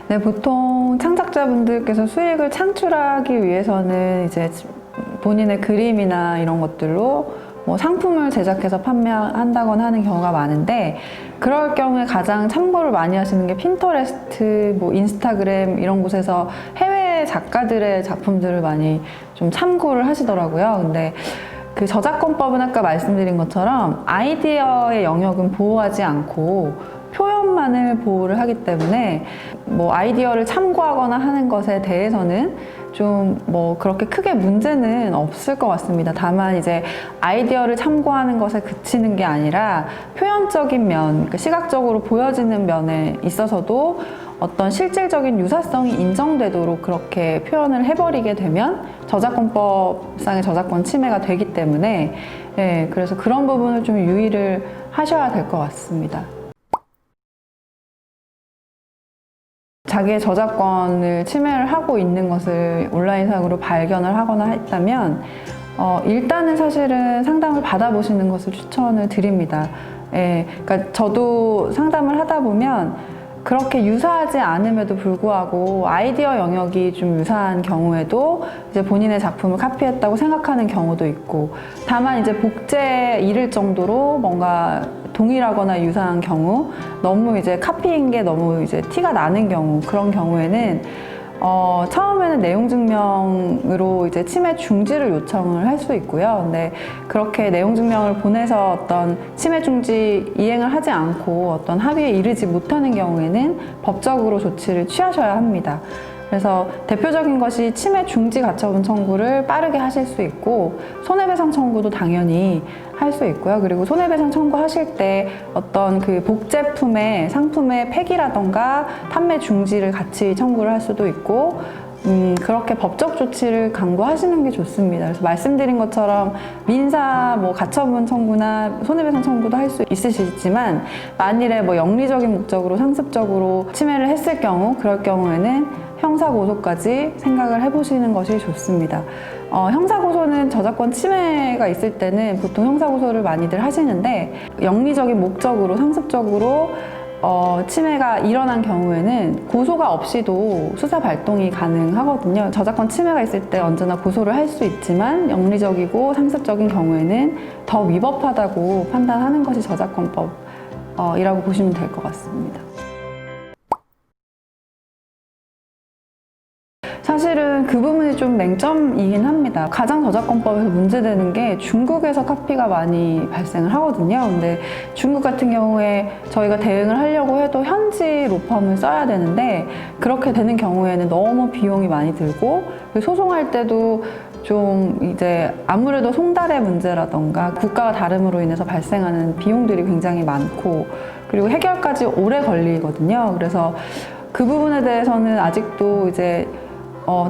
네, 보통 창작자분들께서 수익을 창출하기 위해서는 이제 본인의 그림이나 이런 것들로 뭐 상품을 제작해서 판매한다거나 하는 경우가 많은데, 그럴 경우에 가장 참고를 많이 하시는 게 핀터레스트, 뭐 인스타그램 이런 곳에서 해외 작가들의 작품들을 많이 좀 참고를 하시더라고요. 근데 그 저작권법은 아까 말씀드린 것처럼 아이디어의 영역은 보호하지 않고 표현만을 보호를 하기 때문에 뭐 아이디어를 참고하거나 하는 것에 대해서는 좀 뭐 그렇게 크게 문제는 없을 것 같습니다. 다만 이제 아이디어를 참고하는 것에 그치는 게 아니라 표현적인 면, 그러니까 시각적으로 보여지는 면에 있어서도 어떤 실질적인 유사성이 인정되도록 그렇게 표현을 해버리게 되면 저작권법상의 저작권 침해가 되기 때문에, 예, 그래서 그런 부분을 좀 유의를 하셔야 될 것 같습니다. 자기의 저작권을 침해를 하고 있는 것을 온라인상으로 발견을 하거나 했다면 일단은 사실은 상담을 받아보시는 것을 추천을 드립니다. 예, 그러니까 저도 상담을 하다 보면 그렇게 유사하지 않음에도 불구하고 아이디어 영역이 좀 유사한 경우에도 이제 본인의 작품을 카피했다고 생각하는 경우도 있고, 다만 이제 복제에 이를 정도로 뭔가 동일하거나 유사한 경우, 너무 이제 카피인 게 너무 이제 티가 나는 경우, 그런 경우에는 처음에는 내용 증명으로 이제 침해 중지를 요청을 할 수 있고요. 근데 그렇게 내용 증명을 보내서 어떤 침해 중지 이행을 하지 않고 어떤 합의에 이르지 못하는 경우에는 법적으로 조치를 취하셔야 합니다. 그래서 대표적인 것이 침해 중지 가처분 청구를 빠르게 하실 수 있고, 손해배상 청구도 당연히 할 수 있고요. 그리고 손해배상 청구하실 때 어떤 그 복제품의 상품의 폐기라던가 판매 중지를 같이 청구를 할 수도 있고, 그렇게 법적 조치를 강구하시는 게 좋습니다. 그래서 말씀드린 것처럼 민사 뭐 가처분 청구나 손해배상 청구도 할 수 있으시지만, 만일에 뭐 영리적인 목적으로 상습적으로 침해를 했을 경우, 그럴 경우에는 형사고소까지 생각을 해보시는 것이 좋습니다. 형사고소는 저작권 침해가 있을 때는 보통 형사고소를 많이들 하시는데, 영리적인 목적으로 상습적으로 침해가 일어난 경우에는 고소가 없이도 수사 발동이 가능하거든요. 저작권 침해가 있을 때 언제나 고소를 할 수 있지만, 영리적이고 상습적인 경우에는 더 위법하다고 판단하는 것이 저작권법이라고 보시면 될 것 같습니다. 사실은 그 부분이 좀 맹점이긴 합니다. 가장 저작권법에서 문제되는 게 중국에서 카피가 많이 발생을 하거든요. 근데 중국 같은 경우에 저희가 대응을 하려고 해도 현지 로펌을 써야 되는데, 그렇게 되는 경우에는 너무 비용이 많이 들고, 소송할 때도 좀 이제 아무래도 송달의 문제라던가 국가가 다름으로 인해서 발생하는 비용들이 굉장히 많고, 그리고 해결까지 오래 걸리거든요. 그래서 그 부분에 대해서는 아직도 이제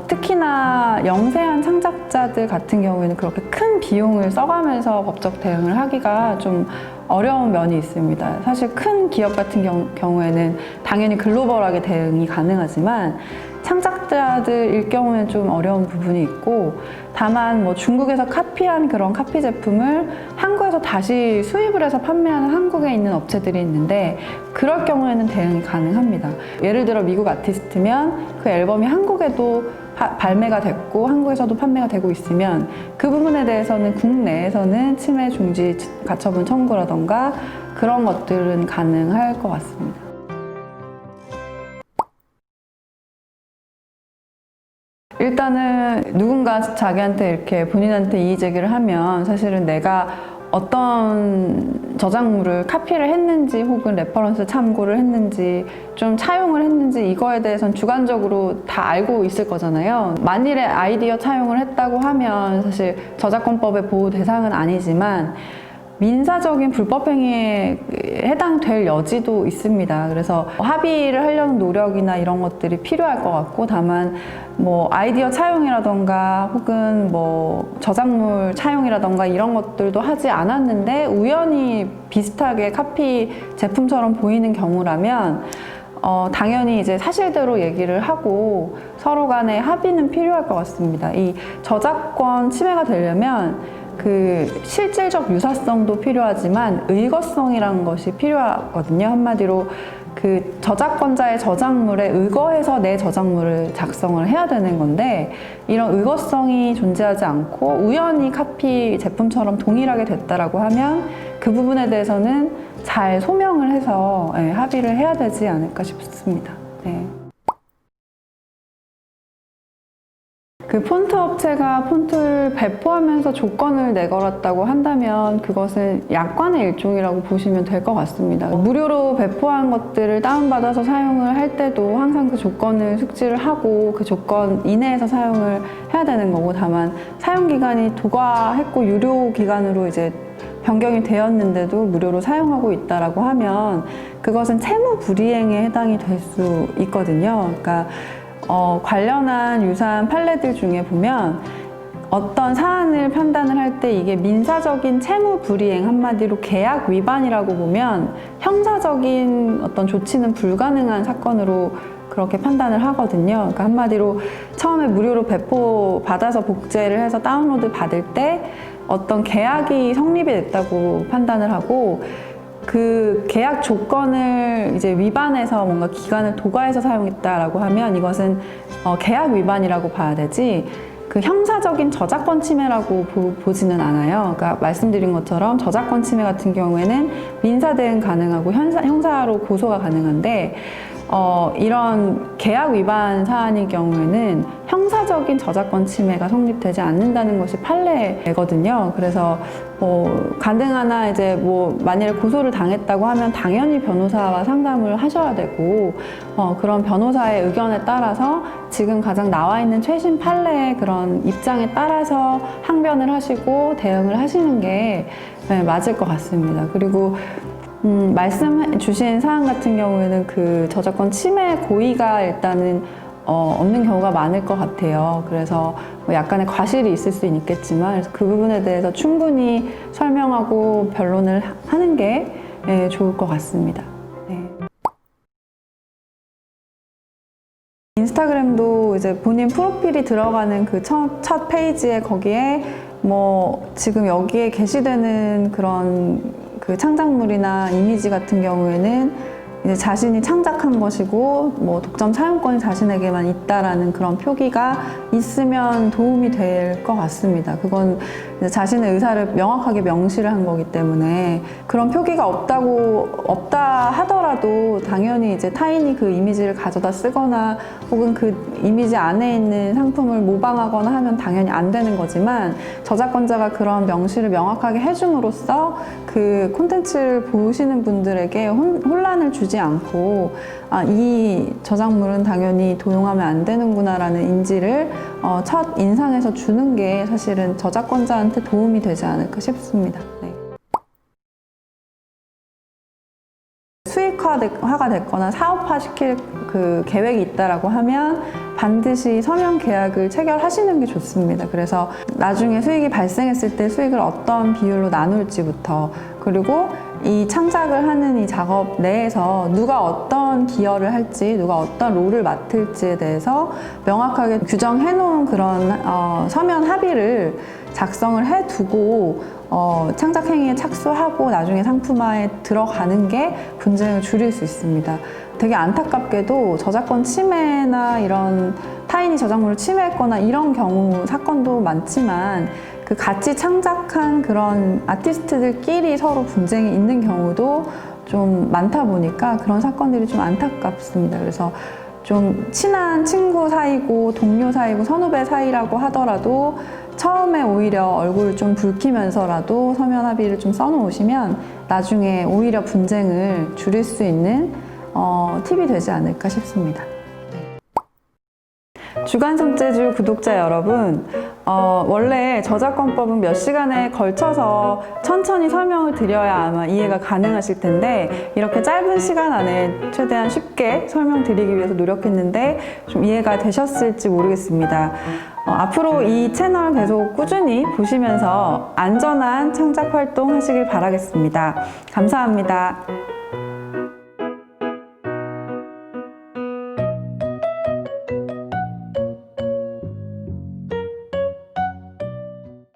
특히나 영세한 창작자들 같은 경우에는 그렇게 큰 비용을 써가면서 법적 대응을 하기가 좀 어려운 면이 있습니다. 사실 큰 기업 같은 경우에는 당연히 글로벌하게 대응이 가능하지만, 창작자들일 경우에는 좀 어려운 부분이 있고, 다만 뭐 중국에서 카피한 그런 카피 제품을 한국에서 다시 수입을 해서 판매하는 한국에 있는 업체들이 있는데, 그럴 경우에는 대응이 가능합니다. 예를 들어 미국 아티스트면 그 앨범이 한국에도 발매가 됐고 한국에서도 판매가 되고 있으면, 그 부분에 대해서는 국내에서는 침해 중지 가처분 청구라던가 그런 것들은 가능할 것 같습니다. 일단은 누군가 자기한테 이렇게 본인한테 이의 제기를 하면, 사실은 내가 어떤 저작물을 카피를 했는지 혹은 레퍼런스 참고를 했는지 좀 차용을 했는지 이거에 대해서는 주관적으로 다 알고 있을 거잖아요. 만일에 아이디어 차용을 했다고 하면 사실 저작권법의 보호 대상은 아니지만 민사적인 불법행위에 해당될 여지도 있습니다. 그래서 합의를 하려는 노력이나 이런 것들이 필요할 것 같고, 다만 뭐 아이디어 차용이라던가 혹은 뭐 저작물 차용이라던가 이런 것들도 하지 않았는데 우연히 비슷하게 카피 제품처럼 보이는 경우라면 당연히 이제 사실대로 얘기를 하고 서로 간의 합의는 필요할 것 같습니다. 이 저작권 침해가 되려면 그 실질적 유사성도 필요하지만 의거성이라는 것이 필요하거든요. 한마디로 그 저작권자의 저작물에 의거해서 내 저작물을 작성을 해야 되는 건데 이런 의거성이 존재하지 않고 우연히 카피 제품처럼 동일하게 됐다라고 하면 그 부분에 대해서는 잘 소명을 해서 합의를 해야 되지 않을까 싶습니다. 네. 그 폰트 업체가 폰트를 배포하면서 조건을 내걸었다고 한다면 그것은 약관의 일종이라고 보시면 될 것 같습니다. 무료로 배포한 것들을 다운받아서 사용을 할 때도 항상 그 조건을 숙지를 하고 그 조건 이내에서 사용을 해야 되는 거고, 다만 사용기간이 도과했고 유료 기간으로 이제 변경이 되었는데도 무료로 사용하고 있다라고 하면 그것은 채무 불이행에 해당이 될 수 있거든요. 그러니까 관련한 유사한 판례들 중에 보면 어떤 사안을 판단을 할 때 이게 민사적인 채무 불이행, 한마디로 계약 위반이라고 보면 형사적인 어떤 조치는 불가능한 사건으로 그렇게 판단을 하거든요. 그러니까 한마디로 처음에 무료로 배포 받아서 복제를 해서 다운로드 받을 때 어떤 계약이 성립이 됐다고 판단을 하고 그 계약 조건을 이제 위반해서 뭔가 기간을 도과해서 사용했다라고 하면 이것은 계약 위반이라고 봐야 되지 그 형사적인 저작권 침해라고 보지는 않아요. 그러니까 말씀드린 것처럼 저작권 침해 같은 경우에는 민사 대응 가능하고 형사로 고소가 가능한데 이런 계약 위반 사안의 경우에는 형사적인 저작권 침해가 성립되지 않는다는 것이 판례거든요. 그래서 가능하나 이제 만일에 고소를 당했다고 하면 당연히 변호사와 상담을 하셔야 되고 그런 변호사의 의견에 따라서 지금 가장 나와 있는 최신 판례의 그런 입장에 따라서 항변을 하시고 대응을 하시는 게 맞을 것 같습니다. 그리고 말씀 주신 사안 같은 경우에는 그 저작권 침해 고의가 일단은 없는 경우가 많을 것 같아요. 그래서 약간의 과실이 있을 수 있겠지만 그 부분에 대해서 충분히 설명하고 변론을 하는 게 좋을 것 같습니다. 네. 인스타그램도 이제 본인 프로필이 들어가는 그 첫 페이지에 거기에 지금 여기에 게시되는 그런 그 창작물이나 이미지 같은 경우에는 이제 자신이 창작한 것이고 독점 사용권이 자신에게만 있다라는 그런 표기가 있으면 도움이 될 것 같습니다. 그건 이제 자신의 의사를 명확하게 명시를 한 거기 때문에 그런 표기가 없다 하더라도 당연히 이제 타인이 그 이미지를 가져다 쓰거나 혹은 그 이미지 안에 있는 상품을 모방하거나 하면 당연히 안 되는 거지만 저작권자가 그런 명시를 명확하게 해줌으로써 그 콘텐츠를 보시는 분들에게 혼란을 주지 않고 이 저작물은 당연히 도용하면 안 되는구나 라는 인지를 첫 인상에서 주는 게 사실은 저작권자한테 도움이 되지 않을까 싶습니다. 네. 수익화가 됐거나 사업화시킬 그 계획이 있다라고 하면 반드시 서명 계약을 체결하시는 게 좋습니다. 그래서 나중에 수익이 발생했을 때 수익을 어떤 비율로 나눌지부터, 그리고 이 창작을 하는 이 작업 내에서 누가 어떤 기여를 할지, 누가 어떤 롤을 맡을지에 대해서 명확하게 규정해 놓은 그런 서면 합의를 작성을 해두고 창작 행위에 착수하고 나중에 상품화에 들어가는 게 분쟁을 줄일 수 있습니다. 되게 안타깝게도 저작권 침해나 이런 타인이 저작물을 침해했거나 이런 경우 사건도 많지만 그 같이 창작한 그런 아티스트들끼리 서로 분쟁이 있는 경우도 좀 많다 보니까 그런 사건들이 좀 안타깝습니다. 그래서 좀 친한 친구 사이고 동료 사이고 선후배 사이라고 하더라도 처음에 오히려 얼굴 좀 붉히면서라도 서면 합의를 좀 써놓으시면 나중에 오히려 분쟁을 줄일 수 있는 팁이 되지 않을까 싶습니다. 주간 손재주 구독자 여러분, 원래 저작권법은 몇 시간에 걸쳐서 천천히 설명을 드려야 아마 이해가 가능하실 텐데 이렇게 짧은 시간 안에 최대한 쉽게 설명드리기 위해서 노력했는데 좀 이해가 되셨을지 모르겠습니다. 앞으로 이 채널 계속 꾸준히 보시면서 안전한 창작 활동 하시길 바라겠습니다. 감사합니다.